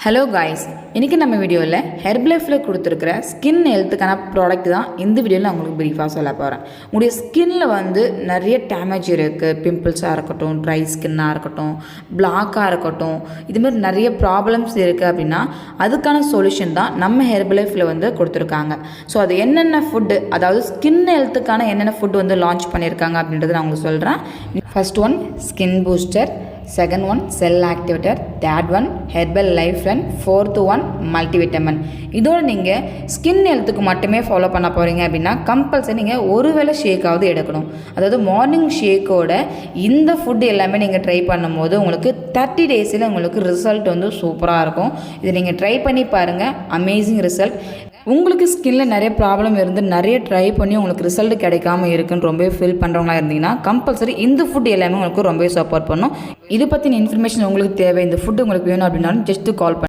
Hello guys, இன்றைக்கி நம்ம வீடியோவில் ஹெர்ப்லைஃப்பில் கொடுத்துருக்கிற ஸ்கின் ஹெல்த்துக்கான ப்ராடக்ட் தான் இந்த வீடியோவில் நான் உங்களுக்கு ப்ரீஃபாக சொல்ல போகிறேன். உங்களுடைய ஸ்கின்னில் நிறைய டேமேஜ் இருக்குது. பிம்பிள்ஸாக இருக்கட்டும், ட்ரை ஸ்கின்னாக இருக்கட்டும், பிளாக்காக இருக்கட்டும், இதுமாதிரி நிறைய ப்ராப்ளம்ஸ் இருக்குது அப்படின்னா அதுக்கான சொல்யூஷன் தான் நம்ம ஹெர்ப்லைஃப்பில் கொடுத்துருக்காங்க. ஸோ அது என்னென்ன ஃபுட்டு, அதாவது ஸ்கின் ஹெல்த்துக்கான என்னென்ன ஃபுட் லான்ச் பண்ணியிருக்காங்க அப்படின்றத நான் உங்களுக்கு சொல்கிறேன். First one skin booster, second one cell activator, third one herbal life and fourth one multivitamin. இதோட நீங்கள் ஸ்கின் ஹெல்த்துக்கு மட்டுமே ஃபாலோ பண்ண போகிறீங்க அப்படின்னா கம்பல்சரி நீங்கள் ஒருவேளை ஷேக்காவது எடுக்கணும். அதாவது மார்னிங் ஷேக்கோட இந்த ஃபுட் எல்லாமே நீங்கள் ட்ரை பண்ணும்போது உங்களுக்கு 30 டேஸில் உங்களுக்கு ரிசல்ட் சூப்பராக இருக்கும். இதை நீங்கள் ட்ரை பண்ணி பாருங்கள், அமேசிங் ரிசல்ட். உங்களுக்கு ஸ்கின்ல நிறைய ப்ராப்ளம் இருந்து நிறைய ட்ரை பண்ணி உங்களுக்கு ரிசல்ட் கிடைக்காம இருக்குன்னு ரொம்ப ஃபீல் பண்ணுறவங்களா இருந்தீங்கன்னா கம்பல்சரி இந்த ஃபுட் எல்லாமே உங்களுக்கு ரொம்ப சப்போர்ட் பண்ணும். இது பற்றின இன்ஃபர்மேஷன் உங்களுக்கு தேவை, இந்த ஃபுட் உங்களுக்கு வேணும் அப்படின்னாலும் ஜஸ்ட் கால்